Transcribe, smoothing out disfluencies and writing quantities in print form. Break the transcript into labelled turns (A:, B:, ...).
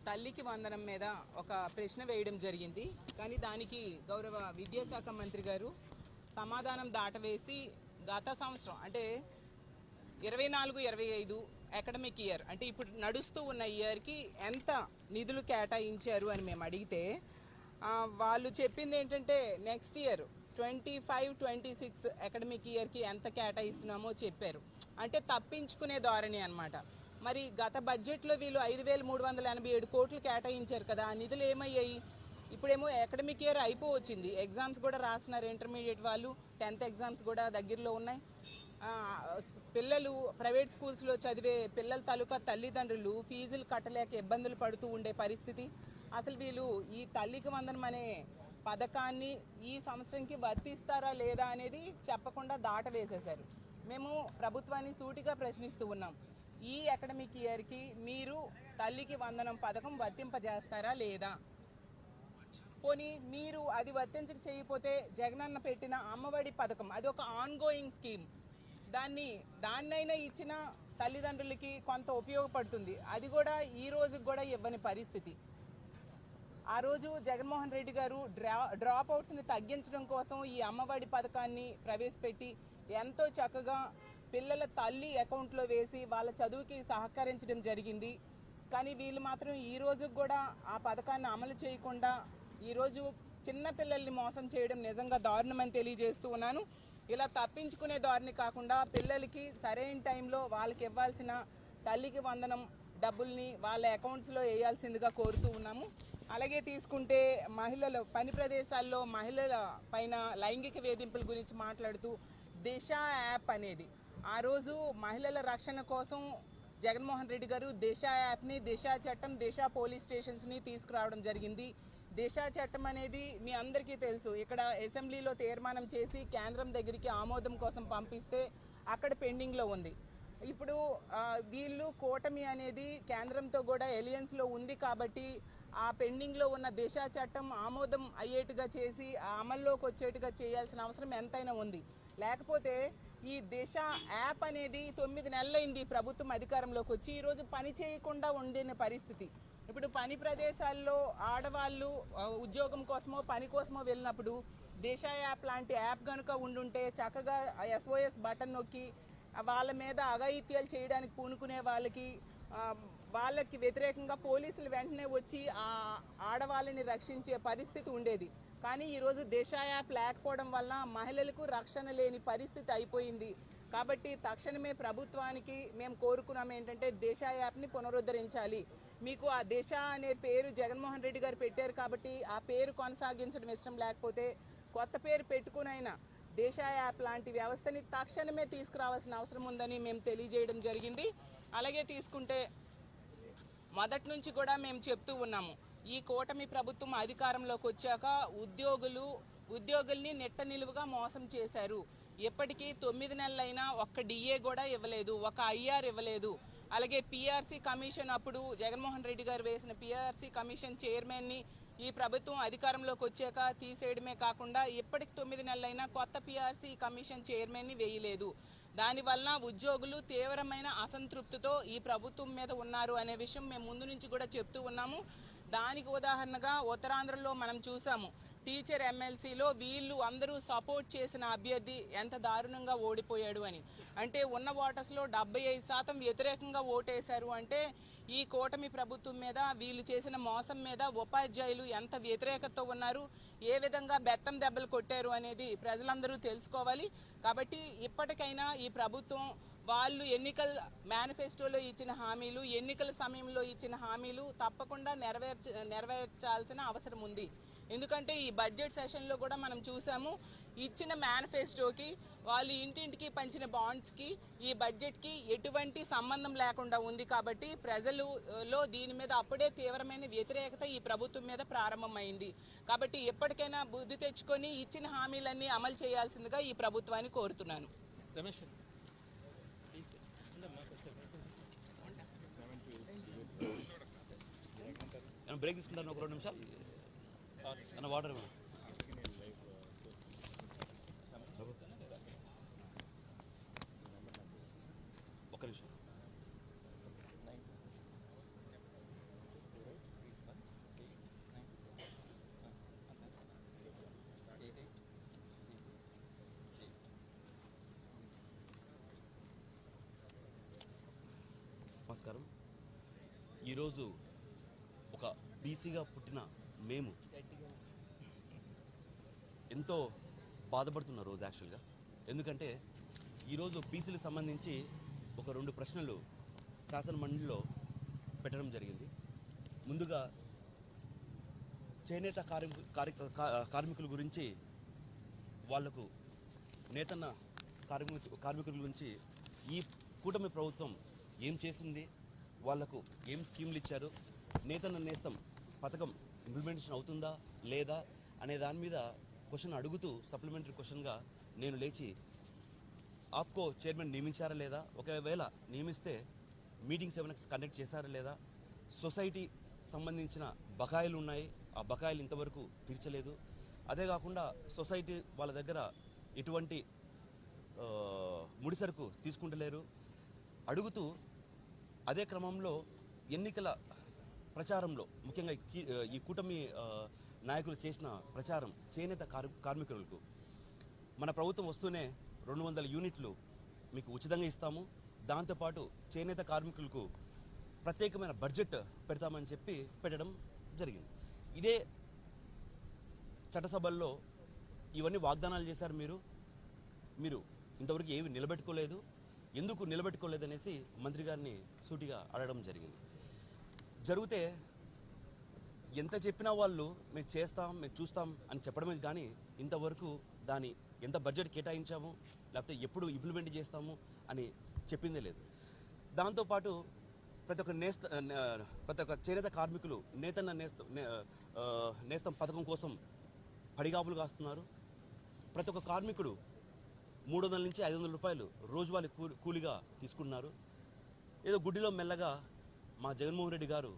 A: తల్లికి వందనం మీద ఒక ప్రశ్న వేయడం జరిగింది. కానీ దానికి గౌరవ విద్యాశాఖ మంత్రి గారు సమాధానం దాటవేసి గత సంవత్సరం అంటే 24-25 అకాడమిక్ ఇయర్ అంటే ఇప్పుడు నడుస్తూ ఉన్న ఇయర్కి ఎంత నిధులు కేటాయించారు అని మేము అడిగితే వాళ్ళు చెప్పింది ఏంటంటే నెక్స్ట్ ఇయర్ 25-26 అకాడమిక్ ఇయర్కి ఎంత కేటాయిస్తున్నామో చెప్పారు. అంటే తప్పించుకునే ధోరణి అన్నమాట. మరి గత బడ్జెట్లో వీళ్ళు 5,387 కోట్లు కేటాయించారు కదా, ఆ నిధులు ఏమయ్యాయి? ఇప్పుడేమో అకాడమిక్ ఇయర్ అయిపోవచ్చింది, ఎగ్జామ్స్ కూడా రాస్తున్నారు ఇంటర్మీడియట్ వాళ్ళు, 10th ఎగ్జామ్స్ కూడా దగ్గరలో ఉన్నాయి. పిల్లలు ప్రైవేట్ స్కూల్స్లో చదివే పిల్లల తాలూకా తల్లిదండ్రులు ఫీజులు కట్టలేక ఇబ్బందులు పడుతూ ఉండే పరిస్థితి. అసలు వీళ్ళు ఈ తల్లికి వందనం అనే పథకాన్ని ఈ సంవత్సరంకి వర్తిస్తారా లేదా అనేది చెప్పకుండా దాటవేసేశారు. మేము ప్రభుత్వాన్ని సూటిగా ప్రశ్నిస్తూ ఉన్నాం, ఈ అకాడమిక్ ఇయర్కి మీరు తల్లికి వందనం పథకం వర్తింపజేస్తారా లేదా? పోనీ మీరు అది వర్తించక చేయకపోతే జగనన్న పెట్టిన అమ్మఒడి పథకం అది ఒక ఆన్గోయింగ్ స్కీమ్, దాన్నైనా ఇచ్చిన తల్లిదండ్రులకి కొంత ఉపయోగపడుతుంది. అది కూడా ఈ రోజుకి కూడా ఇవ్వని పరిస్థితి. ఆ రోజు జగన్మోహన్ రెడ్డి గారు డ్రాప్ అవుట్స్ని తగ్గించడం కోసం ఈ అమ్మఒడి పథకాన్ని ప్రవేశపెట్టి ఎంతో చక్కగా పిల్లల తల్లి అకౌంట్లో వేసి వాళ్ళ చదువుకి సహకరించడం జరిగింది. కానీ వీళ్ళు మాత్రం ఈ రోజుకి కూడా ఆ పథకాన్ని అమలు చేయకుండా ఈరోజు చిన్న పిల్లల్ని మోసం చేయడం నిజంగా దారుణమని తెలియజేస్తూ ఉన్నాను. ఇలా తప్పించుకునే ధోరణి కాకుండా పిల్లలకి సరైన టైంలో వాళ్ళకి ఇవ్వాల్సిన తల్లికి వందనం డబ్బుల్ని వాళ్ళ అకౌంట్స్లో వేయాల్సిందిగా కోరుతూ ఉన్నాము. అలాగే తీసుకుంటే మహిళల పని ప్రదేశాల్లో మహిళల పైన లైంగిక వేధింపుల గురించి మాట్లాడుతూ దిశ యాప్ అనేది, ఆ రోజు మహిళల రక్షణ కోసం జగన్మోహన్ రెడ్డి గారు దిశ యాప్ని, దిశ చట్టం, దిశ పోలీస్ స్టేషన్స్ని తీసుకురావడం జరిగింది. దిశ చట్టం అనేది మీ అందరికీ తెలుసు, ఇక్కడ అసెంబ్లీలో తీర్మానం చేసి కేంద్రం దగ్గరికి ఆమోదం కోసం పంపిస్తే అక్కడ పెండింగ్లో ఉంది. ఇప్పుడు వీళ్ళు కూటమి అనేది కేంద్రంతో కూడా ఎలియన్స్లో ఉంది కాబట్టి ఆ పెండింగ్లో ఉన్న దిశ చట్టం ఆమోదం అయ్యేట్టుగా చేసి అమల్లోకి వచ్చేట్టుగా చేయాల్సిన అవసరం ఎంతైనా ఉంది. లేకపోతే ఈ దిశ యాప్ అనేది 9 నెలలైంది ప్రభుత్వం అధికారంలోకి వచ్చి, ఈరోజు పని చేయకుండా ఉండిన పరిస్థితి. ఇప్పుడు పని ప్రదేశాల్లో ఆడవాళ్ళు ఉద్యోగం కోసమో పని కోసమో వెళ్ళినప్పుడు దిశ యాప్ లాంటి యాప్ కనుక ఉండుంటే చక్కగా SOS బటన్ నొక్కి వాళ్ళ మీద అఘాయిత్యాలు చేయడానికి పూనుకునే వాళ్ళకి వ్యతిరేకంగా పోలీసులు వెంటనే వచ్చి ఆ ఆడవాళ్ళని రక్షించే పరిస్థితి ఉండేది. కానీ ఈరోజు దిశ యాప్ లేకపోవడం వల్ల మహిళలకు రక్షణ లేని పరిస్థితి అయిపోయింది. కాబట్టి తక్షణమే ప్రభుత్వానికి మేము కోరుకున్నాం ఏంటంటే దిశ యాప్ని పునరుద్ధరించాలి. మీకు ఆ దిశ అనే పేరు జగన్మోహన్ రెడ్డి గారు పెట్టారు కాబట్టి ఆ పేరు కొనసాగించడం ఇష్టం లేకపోతే కొత్త పేరు పెట్టుకునైనా దిశ యాప్ లాంటి వ్యవస్థని తక్షణమే తీసుకురావాల్సిన అవసరం ఉందని మేము తెలియజేయడం జరిగింది. అలాగే తీసుకుంటే మొదటి నుంచి కూడా మేము చెప్తూ ఉన్నాము, ఈ కూటమి ప్రభుత్వం అధికారంలోకి వచ్చాక ఉద్యోగుల్ని నెట్ట నిలువుగా మోసం చేశారు. ఇప్పటికీ 9 నెలలైనా ఒక్క DA కూడా ఇవ్వలేదు, ఒక IR ఇవ్వలేదు. అలాగే PRC కమిషన్ అప్పుడు జగన్మోహన్ రెడ్డి గారు వేసిన PRC కమిషన్ చైర్మన్ని ఈ ప్రభుత్వం అధికారంలోకి వచ్చాక తీసేయడమే కాకుండా ఇప్పటికి 9 నెలలైనా కొత్త PRC కమిషన్ చైర్మన్ని వేయలేదు. దానివల్ల ఉద్యోగులు తీవ్రమైన అసంతృప్తితో ఈ ప్రభుత్వం మీద ఉన్నారు అనే విషయం మేము ముందు నుంచి కూడా చెప్తూ ఉన్నాము. దానికి ఉదాహరణగా ఉత్తరాంధ్రలో మనం చూసాము, టీచర్ MLCలో వీళ్ళు అందరూ సపోర్ట్ చేసిన అభ్యర్థి ఎంత దారుణంగా ఓడిపోయాడు అని. అంటే ఉన్న ఓటర్స్లో 75% వ్యతిరేకంగా ఓటేశారు. అంటే ఈ కూటమి ప్రభుత్వం మీద వీళ్ళు చేసిన మోసం మీద ఉపాధ్యాయులు ఎంత వ్యతిరేకతతో ఉన్నారు, ఏ విధంగా బెత్తం దెబ్బలు కొట్టారు అనేది ప్రజలందరూ తెలుసుకోవాలి. కాబట్టి ఇప్పటికైనా ఈ ప్రభుత్వం వాళ్ళు ఎన్నికల మేనిఫెస్టోలో ఇచ్చిన హామీలు, ఎన్నికల సమయంలో ఇచ్చిన హామీలు తప్పకుండా నెరవేర్చాల్సిన అవసరం ఉంది. ఎందుకంటే ఈ బడ్జెట్ సెషన్లో కూడా మనం చూసాము, ఇచ్చిన మేనిఫెస్టోకి వాళ్ళు ఇంటింటికి పంచిన బాండ్స్కి ఈ బడ్జెట్కి ఎటువంటి సంబంధం లేకుండా ఉంది. కాబట్టి ప్రజలలో దీని మీద అప్పుడే తీవ్రమైన వ్యతిరేకత ఈ ప్రభుత్వం మీద ప్రారంభమైంది. కాబట్టి ఎప్పటికైనా బుద్ధి తెచ్చుకొని ఇచ్చిన హామీలన్నీ అమలు చేయాల్సిందిగా ఈ ప్రభుత్వాన్ని కోరుతున్నాను.
B: బ్రేక్ తీసుకుంటాను ఒక 2 నిమిషాలు అన్న వాటర్ ఒక నిమిషం. నమస్కారం. ఈరోజు ఒక బీసీగా పుట్టిన మేము ఎంతో బాధపడుతున్న రోజు యాక్చువల్గా. ఎందుకంటే ఈరోజు బీసీలకు సంబంధించి ఒక 2 ప్రశ్నలు శాసన మండలిలో పెట్టడం జరిగింది. ముందుగా చేనేత కార్మికుల గురించి, వాళ్లకు నేతన్న కార్మికుల గురించి ఈ కూటమి ప్రభుత్వం ఏం చేసింది, వాళ్లకు ఏం స్కీమ్లు ఇచ్చారు, నేతన్న నేస్తం పథకం ఇంప్లిమెంటేషన్ అవుతుందా లేదా అనే దాని మీద క్వశ్చన్ అడుగుతూ సప్లిమెంటరీ క్వశ్చన్గా నేను లేచి ఆప్కో చైర్మన్ నియమించారా లేదా, ఒకవేళ నియమిస్తే మీటింగ్స్ ఏమైనా కండక్ట్ చేశారా లేదా, సొసైటీ సంబంధించిన బకాయిలు ఉన్నాయి, ఆ బకాయిలు ఇంతవరకు తీర్చలేదు, అదే కాకుండా సొసైటీ వాళ్ళ దగ్గర ఎటువంటి ముడిసరుకు తీసుకుంటలేరు అడుగుతూ, అదే క్రమంలో ఎన్నికల ప్రచారంలో ముఖ్యంగా ఈ కూటమి నాయకులు చేసిన ప్రచారం చేనేత కార్మికులకు మన ప్రభుత్వం వస్తూనే 200 యూనిట్లు మీకు ఉచితంగా ఇస్తాము, దాంతోపాటు చేనేత కార్మికులకు ప్రత్యేకమైన బడ్జెట్ పెడతామని చెప్పి పెట్టడం జరిగింది. ఇదే చట్టసభల్లో ఇవన్నీ వాగ్దానాలు చేశారు మీరు ఇంతవరకు ఏవి నిలబెట్టుకోలేదు, ఎందుకు నిలబెట్టుకోలేదనేసి మంత్రి గారిని సూటిగా అడగడం జరిగింది. జరిగితే ఎంత చెప్పినా వాళ్ళు మేము చేస్తాం, మేము చూస్తాం అని చెప్పడమే కానీ ఇంతవరకు దాని ఎంత బడ్జెట్ కేటాయించాము, లేకపోతే ఎప్పుడు ఇంప్లిమెంట్ చేస్తాము అని చెప్పిందే లేదు. దాంతోపాటు ప్రతి ఒక్క చేనేత కార్మికులు నేతన్న నేస్తం పథకం కోసం పడిగాపులు కాస్తున్నారు. ప్రతి ఒక్క కార్మికుడు 300 నుంచి 500 రూపాయలు రోజువారీ కూలిగా తీసుకున్నారు. ఏదో గుడ్డిలో మెల్లగా మా జగన్మోహన్ రెడ్డి గారు